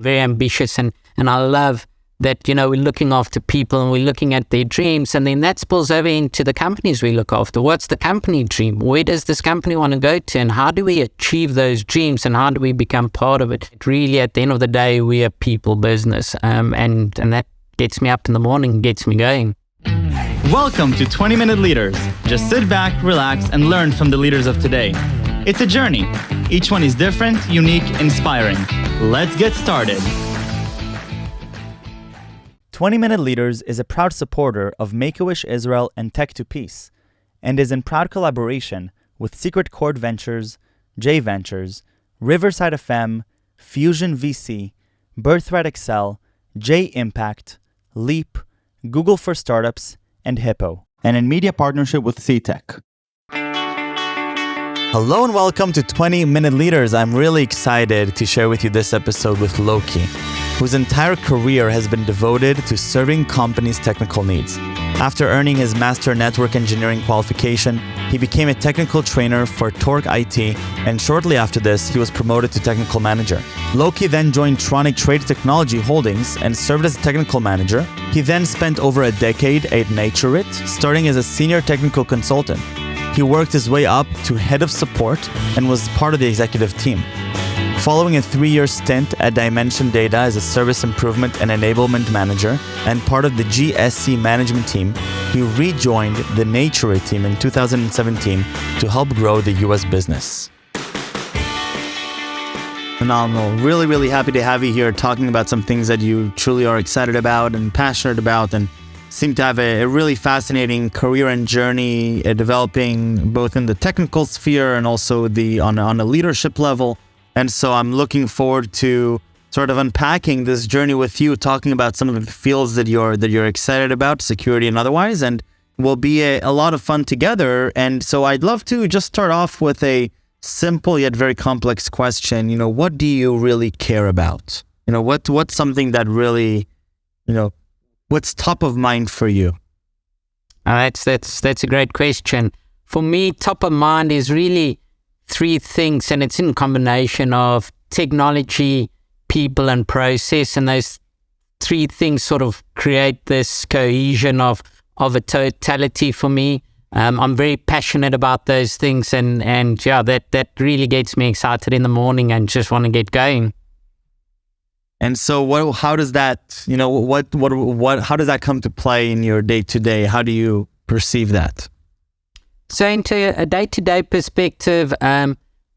very ambitious, and I love that, we're looking after people and we're looking at their dreams, and then that spills over into the companies we look after. What's the company dream? Where does this company want to go to, and how do we achieve those dreams, and how do we become part of it? Really, at the end of the day, we're a people business, and that gets me up in the morning, gets me going. Welcome to 20-Minute Leaders. Just sit back, relax, and learn from the leaders of today. It's a journey. Each one is different, unique, inspiring. Let's get started. 20-Minute Leaders is a proud supporter of Make-A-Wish Israel and Tech to Peace, and is in proud collaboration with Secret Chord Ventures, J Ventures, Riverside FM, Fusion VC, Birthright Excel, J Impact, Leap, Google for Startups, and Hippo, and in media partnership with CTech. Hello and welcome to 20-Minute Leaders. I'm really excited to share with you this episode with Louwki, whose entire career has been devoted to serving companies' technical needs. After earning his Master Network Engineering qualification, he became a technical trainer for Torque IT, and shortly after this, he was promoted to technical manager. Louwki then joined Tronic Trade Technology Holdings and served as a technical manager. He then spent over a decade at Netsurit, starting as a senior technical consultant. He worked his way up to head of support and was part of the executive team. Following a 3-year stint at Dimension Data as a Service Improvement and Enablement Manager and part of the GSC Management team, he rejoined the Netsurit team in 2017 to help grow the US business. Phenomenal. Really, really happy to have you here talking about some things that you truly are excited about and passionate about, and seem to have a really fascinating career and journey developing both in the technical sphere and also on a leadership level. And so I'm looking forward to sort of unpacking this journey with you, talking about some of the fields that you're excited about, security and otherwise, and will be a lot of fun together. And so I'd love to just start off with a simple yet very complex question. What do you really care about? What's something that really, what's top of mind for you? That's a great question. For me, top of mind is really 3 things, and it's in combination of technology, people, and process. And those 3 things sort of create this cohesion of a totality for me. I'm very passionate about those things, and that really gets me excited in the morning and just want to get going. And so, how does that, how does that come to play in your day-to-day? How do you perceive that? So, into a day-to-day perspective,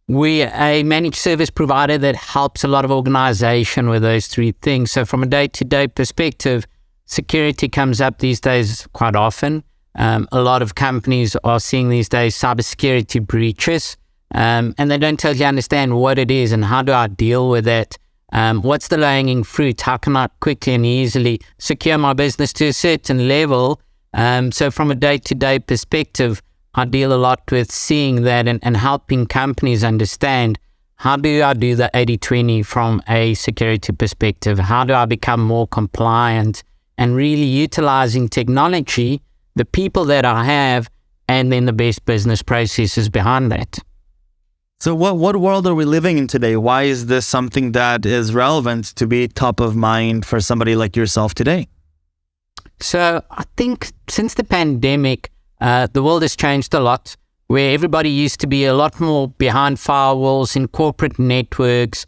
we're a managed service provider that helps a lot of organization with those 3 things. So, from a day-to-day perspective, security comes up these days quite often. A lot of companies are seeing these days cybersecurity breaches, and they don't totally understand what it is and how do I deal with it. What's the low-hanging fruit? How can I quickly and easily secure my business to a certain level? So from a day-to-day perspective, I deal a lot with seeing that and helping companies understand, how do I do the 80-20 from a security perspective? How do I become more compliant? And really utilizing technology, the people that I have, and then the best business processes behind that. So what world are we living in today? Why is this something that is relevant to be top of mind for somebody like yourself today? So I think since the pandemic, the world has changed a lot, where everybody used to be a lot more behind firewalls in corporate networks.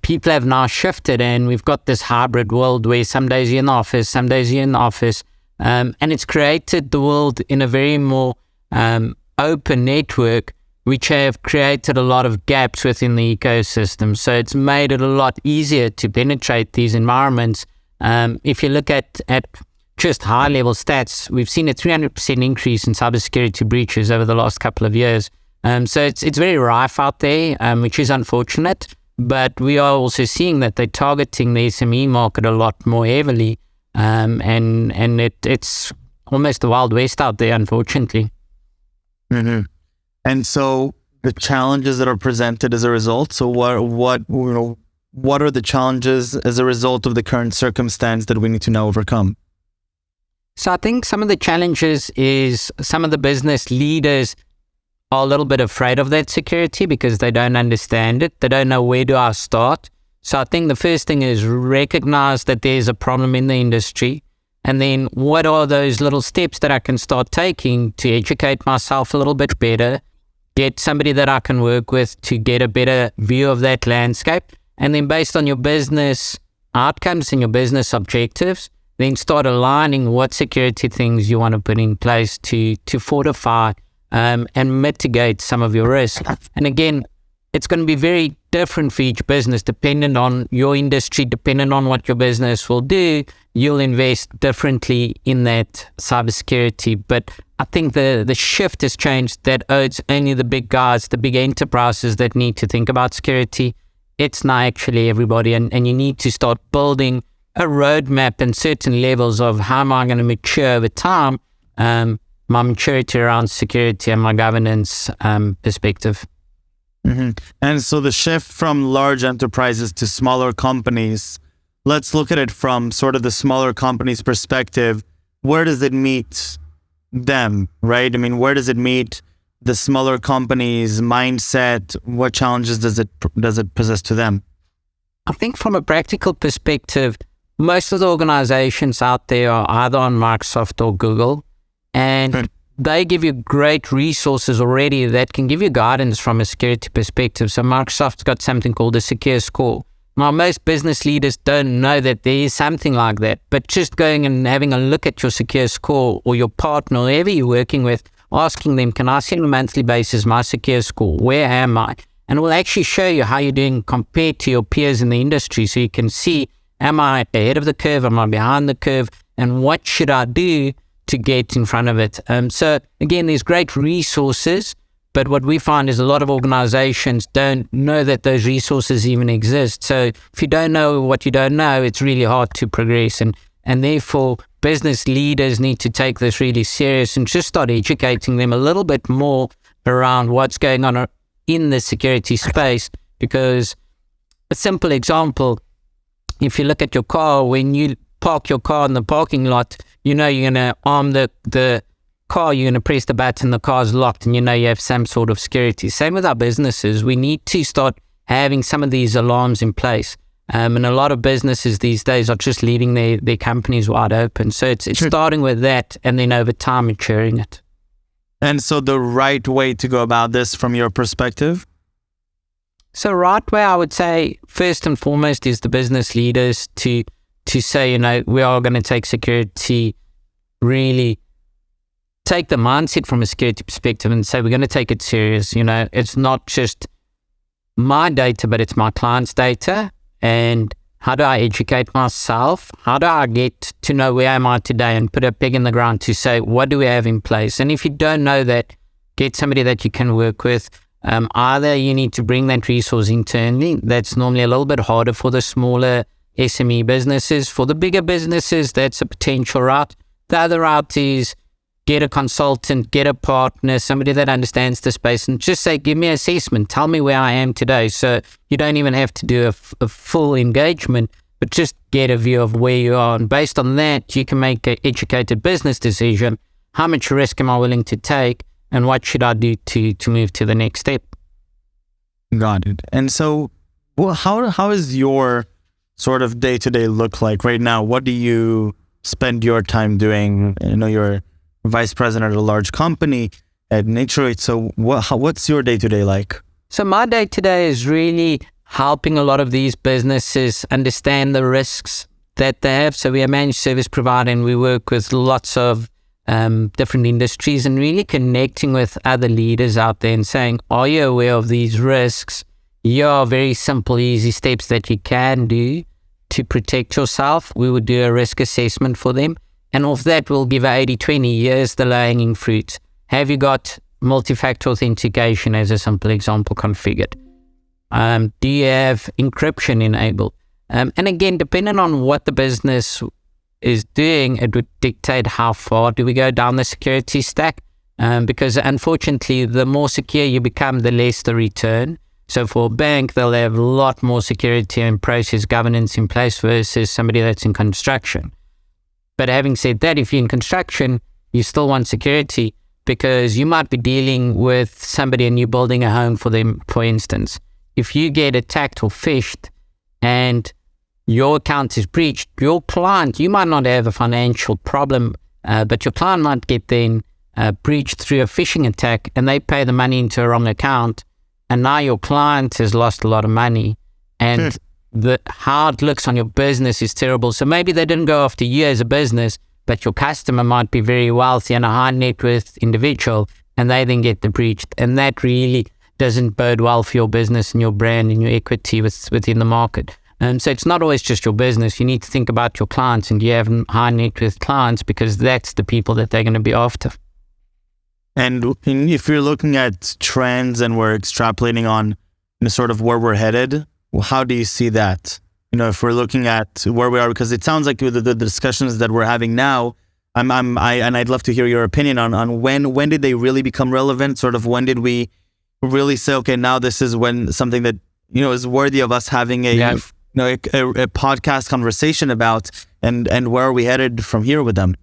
People have now shifted, and we've got this hybrid world where some days you're in the office, some days you're in the office. And it's created the world in a very more open network, which have created a lot of gaps within the ecosystem. So it's made it a lot easier to penetrate these environments. If you look at just high-level stats, we've seen a 300% increase in cybersecurity breaches over the last couple of years. So it's very rife out there, which is unfortunate. But we are also seeing that they're targeting the SME market a lot more heavily. And it's almost the Wild West out there, unfortunately. Mm-hmm. And so the challenges that are presented as a result. So what are the challenges as a result of the current circumstance that we need to now overcome? So I think some of the challenges is some of the business leaders are a little bit afraid of that security because they don't understand it. They don't know, where do I start? So I think the first thing is recognize that there's a problem in the industry. And then what are those little steps that I can start taking to educate myself a little bit better, get somebody that I can work with to get a better view of that landscape. And then based on your business outcomes and your business objectives, then start aligning what security things you want to put in place to fortify and mitigate some of your risk. And again, it's going to be very different for each business, dependent on your industry, dependent on what your business will do. You'll invest differently in that cybersecurity. But I think the shift has changed that, it's only the big guys, the big enterprises that need to think about security. It's not actually everybody. And you need to start building a roadmap and certain levels of how am I going to mature over time, my maturity around security and my governance perspective. Mm-hmm. And so the shift from large enterprises to smaller companies, let's look at it from sort of the smaller companies' perspective. Where does it meet them, right? I mean, where does it meet the smaller companies' mindset? What challenges does it possess to them? I think from a practical perspective, most of the organizations out there are either on Microsoft or Google, and they give you great resources already that can give you guidance from a security perspective. So Microsoft's got something called a secure score. Now, most business leaders don't know that there is something like that, but just going and having a look at your secure score, or your partner, whoever you're working with, asking them, can I see on a monthly basis my secure score? Where am I? And it will actually show you how you're doing compared to your peers in the industry. So you can see, am I ahead of the curve? Am I behind the curve? And what should I do to get in front of it? So again, there's great resources, but what we find is a lot of organizations don't know that those resources even exist. So if you don't know what you don't know, it's really hard to progress. And therefore, business leaders need to take this really serious and just start educating them a little bit more around what's going on in the security space. Because a simple example, if you look at your car, when you park your car in the parking lot, you know you're going to arm the car, you're going to press the button, the car's locked, and you know you have some sort of security. Same with our businesses. We need to start having some of these alarms in place. And a lot of businesses these days are just leaving their companies wide open. So it's starting with that, and then over time maturing it. And so the right way to go about this from your perspective? So right way, I would say, first and foremost, is the business leaders to say, we are going to take security, really take the mindset from a security perspective and say, we're going to take it serious. It's not just my data, but it's my client's data. And how do I educate myself? How do I get to know where am I today and put a peg in the ground to say, what do we have in place? And if you don't know that, get somebody that you can work with. Either you need to bring that resource internally. That's normally a little bit harder for the smaller SME businesses. For the bigger businesses, that's a potential route. The other route is get a consultant, get a partner, somebody that understands the space, and just say, give me an assessment, tell me where I am today. So you don't even have to do a full engagement, but just get a view of where you are. And based on that, you can make an educated business decision. How much risk am I willing to take? And what should I do to move to the next step? Got it. And so how is your sort of day-to-day look like right now? What do you spend your time doing? You're vice president at a large company at Netsurit. So what's your day-to-day like? So my day-to-day is really helping a lot of these businesses understand the risks that they have. So we are a managed service provider, and we work with lots of different industries, and really connecting with other leaders out there and saying, are you aware of these risks? Here are very simple, easy steps that you can do to protect yourself. We would do a risk assessment for them. And off that, we'll give 80-20 years the low-hanging fruit. Have you got multi-factor authentication as a simple example configured? Do you have encryption enabled? And again, depending on what the business is doing, it would dictate how far do we go down the security stack. Because unfortunately, the more secure you become, the less the return. So for a bank, they'll have a lot more security and process governance in place versus somebody that's in construction. But having said that, if you're in construction, you still want security, because you might be dealing with somebody and you're building a home for them, for instance. If you get attacked or phished, and your account is breached, your client, you might not have a financial problem, but your client might get then breached through a phishing attack, and they pay the money into a wrong account, and now your client has lost a lot of money, and how it looks on your business is terrible. So maybe they didn't go after you as a business, but your customer might be very wealthy and a high net worth individual, and they then get the breached, and that really doesn't bode well for your business and your brand and your equity within the market. So it's not always just your business. You need to think about your clients, and you have high net worth clients, because that's the people that they're going to be after. And if you're looking at trends and we're extrapolating on sort of where we're headed, how do you see that? If we're looking at where we are, because it sounds like the discussions that we're having now, I'd love to hear your opinion on when did they really become relevant? Sort of when did we really say, okay, now this is when something that is worthy of us having a podcast conversation about, and where are we headed from here with them?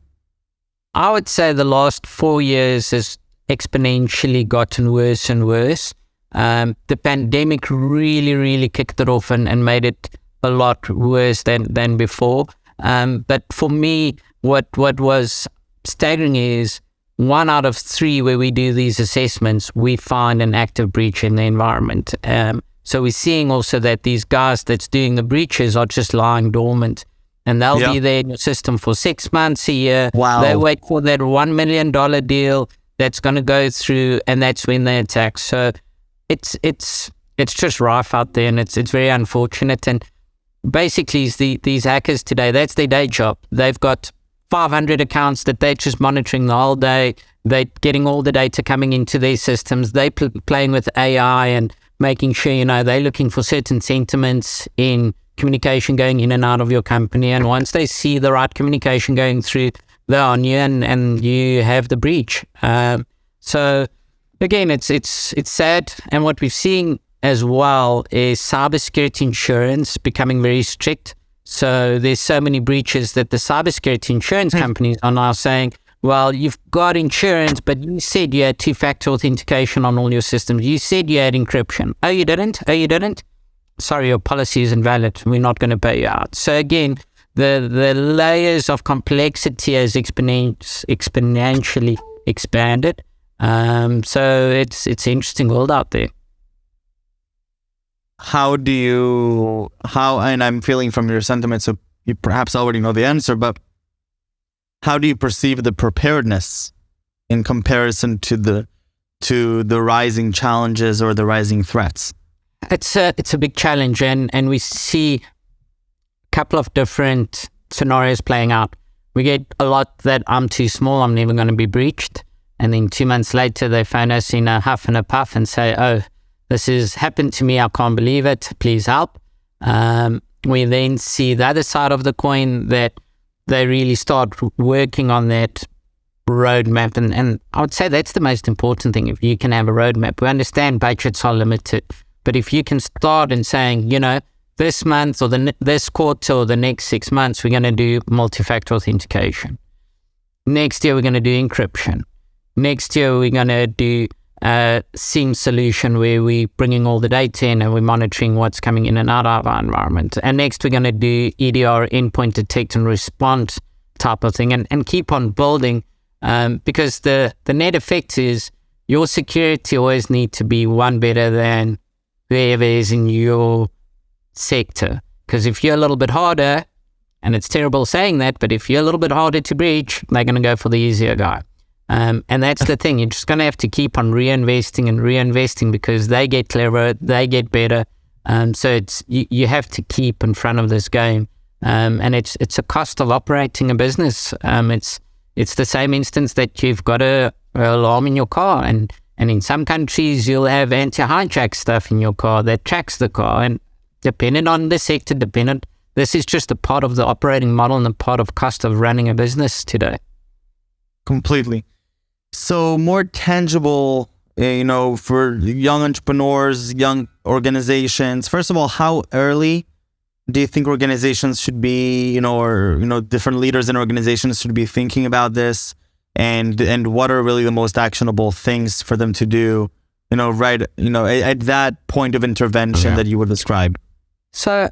I would say the last 4 years has exponentially gotten worse and worse. The pandemic really kicked it off and made it a lot worse than before. But for me, what was staggering is 1 out of 3 where we do these assessments, we find an active breach in the environment. So we're seeing also that these guys that's doing the breaches are just lying dormant, and they'll be there in your system for 6 months, a year. Wow. They wait for that $1 million deal that's going to go through, and that's when they attack. So it's just rife out there, and it's very unfortunate. And basically these hackers today, that's their day job. They've got 500 accounts that they're just monitoring the whole day. They're getting all the data coming into their systems. They're playing with AI and making sure, they're looking for certain sentiments in communication going in and out of your company. And once they see the right communication going through, they're on you, and you have the breach. So again, it's sad. And what we've seen as well is cybersecurity insurance becoming very strict. So there's so many breaches that the cybersecurity insurance companies are now saying, well, you've got insurance, but you said you had 2-factor authentication on all your systems. You said you had encryption. Oh, you didn't? Sorry, your policy is invalid. We're not going to pay you out. So again, the layers of complexity has exponentially expanded. So it's an interesting world out there. And I'm feeling from your sentiment, so you perhaps already know the answer, but how do you perceive the preparedness in comparison to the rising challenges or the rising threats? It's a big challenge, and we see a couple of different scenarios playing out. We get a lot that I'm too small, I'm never going to be breached, and then 2 months later they phone us in a huff and a puff and say, oh, this has happened to me, I can't believe it, please help. We then see the other side of the coin, that they really start working on that roadmap. And I would say that's the most important thing. If you can have a roadmap, we understand budgets are limited, but if you can start and saying, this month or this quarter or the next 6 months, we're going to do multi-factor authentication. Next year, we're going to do encryption. Next year, we're going to do a SIEM solution where we're bringing all the data in and we're monitoring what's coming in and out of our environment. And next, we're going to do EDR, endpoint detect and response type of thing, and keep on building, because the net effect is your security always need to be one better than whoever is in your sector. Because if you're a little bit harder, and it's terrible saying that, but if you're a little bit harder to breach, they're going to go for the easier guy. And that's the thing. You're just going to have to keep on reinvesting because they get cleverer, they get better. So it's you have to keep in front of this game. And it's a cost of operating a business. It's the same instance that you've got an alarm in your car, and in some countries you'll have anti-hijack stuff in your car that tracks the car. And depending on the sector, this is just a part of the operating model and a part of cost of running a business today. Completely. So more tangible, for young entrepreneurs, young organizations. First of all, how early do you think organizations should be, or different leaders in organizations should be thinking about this, and what are really the most actionable things for them to do, at that point of intervention that you would describe? So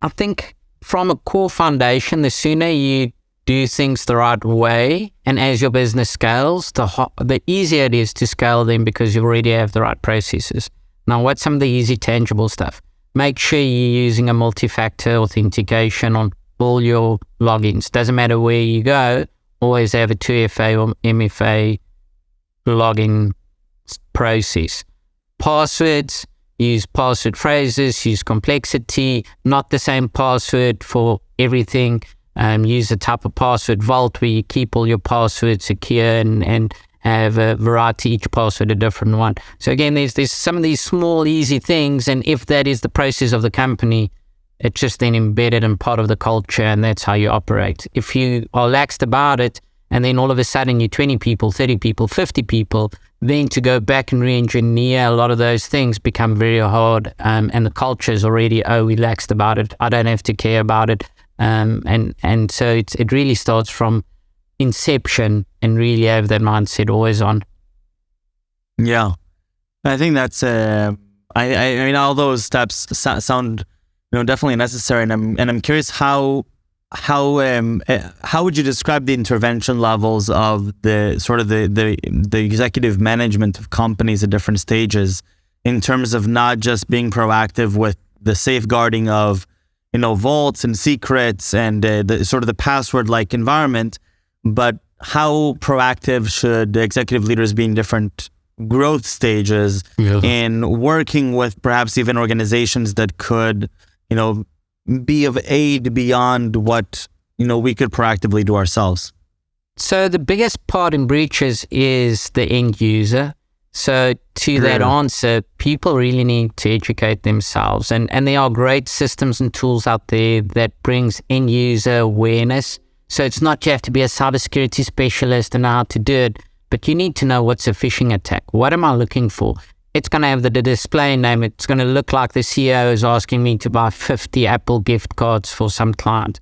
I think from a core foundation, the sooner you do things the right way, and as your business scales, the easier it is to scale them because you already have the right processes. Now, what's some of the easy, tangible stuff? Make sure you're using a multi-factor authentication on all your logins. Doesn't matter where you go, always have a 2FA or MFA login process. Passwords, use password phrases, use complexity, not the same password for everything. Use a type of password vault where you keep all your passwords secure and have a variety, each password a different one. So again, there's some of these small, easy things, and if that is the process of the company, it's just then embedded and part of the culture, and that's how you operate. If you are laxed about it, and then all of a sudden you're 20 people, 30 people, 50 people, then to go back and re-engineer a lot of those things become very hard, and the culture is already, we laxed about it, I don't have to care about it. And so it really starts from inception and really have that mindset always on. Yeah, I think that's I mean, all those steps sound definitely necessary, and I'm curious how would you describe the intervention levels of the sort of the executive management of companies at different stages, in terms of not just being proactive with the safeguarding of vaults and secrets and the sort of the password-like environment, but how proactive should executive leaders be in different growth stages in working with perhaps even organizations that could, be of aid beyond what, we could proactively do ourselves? So the biggest part in breaches is the end user. So to that answer, people really need to educate themselves, and there are great systems and tools out there that brings end user awareness. So it's not you have to be a cybersecurity specialist and know how to do it, but you need to know what's a phishing attack. What am I looking for? It's going to have the display name. It's going to look like the CEO is asking me to buy 50 Apple gift cards for some client.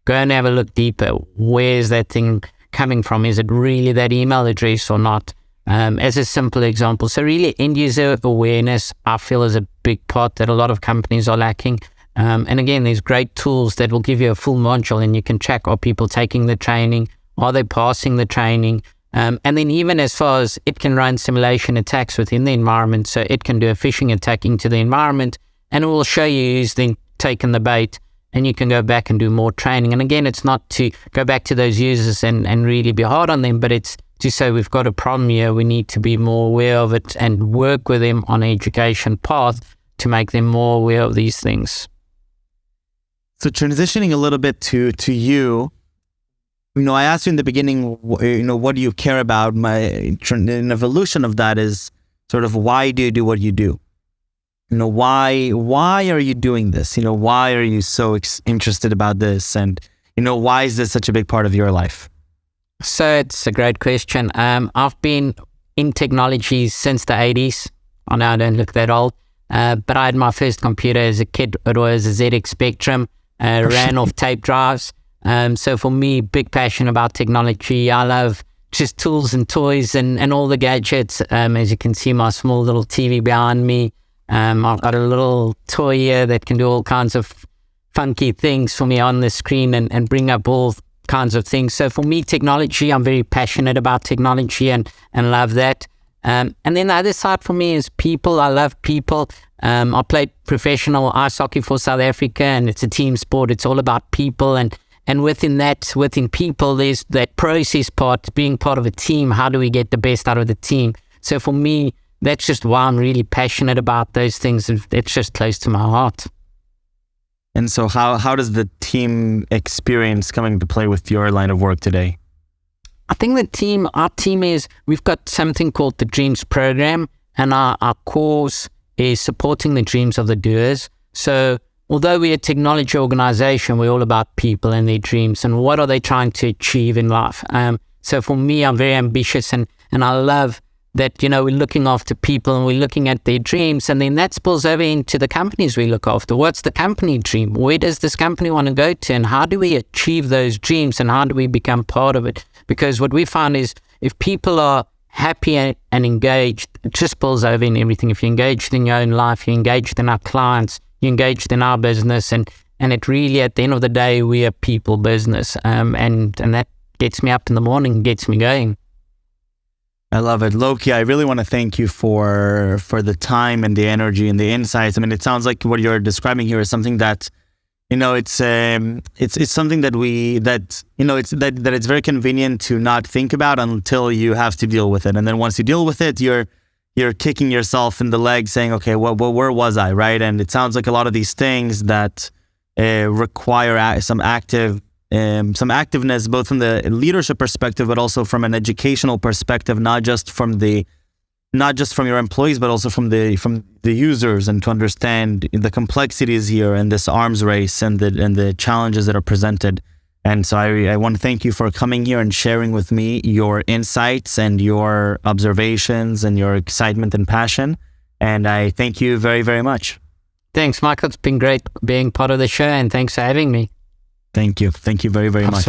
Go and have a look deeper. Where's that thing coming from? Is it really that email address or not? As a simple example. So really end user awareness, I feel, is a big part that a lot of companies are lacking. And again, there's great tools that will give you a full module, and you can check, are people taking the training? Are they passing the training? And then even as far as it can run simulation attacks within the environment. So it can do a phishing attack into the environment, and it will show you who's then taken the bait, and you can go back and do more training. And again, it's not to go back to those users and really be hard on them, but it's to say we've got a problem here, we need to be more aware of it and work with them on an education path to make them more aware of these things. So transitioning a little bit to you, I asked you in the beginning, what do you care about? An evolution of that is sort of, why do you do what you do? Why are you doing this? Why are you so interested about this? And, why is this such a big part of your life? So it's a great question. I've been in technology since the 80s. I know I don't look that old, but I had my first computer as a kid. It was a ZX Spectrum, ran off tape drives. So for me, big passion about technology. I love just tools and toys and all the gadgets. As you can see, my small little TV behind me. I've got a little toy here that can do all kinds of funky things for me on the screen and bring up all kinds of things. So for me, technology, I'm very passionate about technology and love that. And then the other side for me is people. I love people. I played professional ice hockey for South Africa, and it's a team sport. It's all about people. And within people, there's that process part, being part of a team. How do we get the best out of the team? So for me, that's just why I'm really passionate about those things. It's just close to my heart. And so how does the team experience come into play with your line of work today? I think our team is, we've got something called the Dreams Program, and our course is supporting the dreams of the doers. So although we're a technology organization, we're all about people and their dreams and what are they trying to achieve in life. So for me, I'm very ambitious and I love that, we're looking after people and we're looking at their dreams, and then that spills over into the companies we look after. What's the company dream? Where does this company want to go to? And how do we achieve those dreams, and how do we become part of it? Because what we found is if people are happy and engaged, it just spills over in everything. If you're engaged in your own life, you're engaged in our clients, you're engaged in our business, and And it really, at the end of the day, we're a people business. And that gets me up in the morning, gets me going. I love it. Louwki, I really want to thank you for the time and the energy and the insights. I mean, it sounds like what you're describing here is something that, it's something that it's very convenient to not think about until you have to deal with it. And then once you deal with it, you're kicking yourself in the leg saying, okay, where was I, right? And it sounds like a lot of these things that require some activeness, both from the leadership perspective, but also from an educational perspective, not just from your employees, but also from the users, and to understand the complexities here and this arms race and the challenges that are presented. And so I want to thank you for coming here and sharing with me your insights and your observations and your excitement and passion. And I thank you very, very much. Thanks, Michael. It's been great being part of the show, and thanks for having me. Thank you. Thank you very, very much.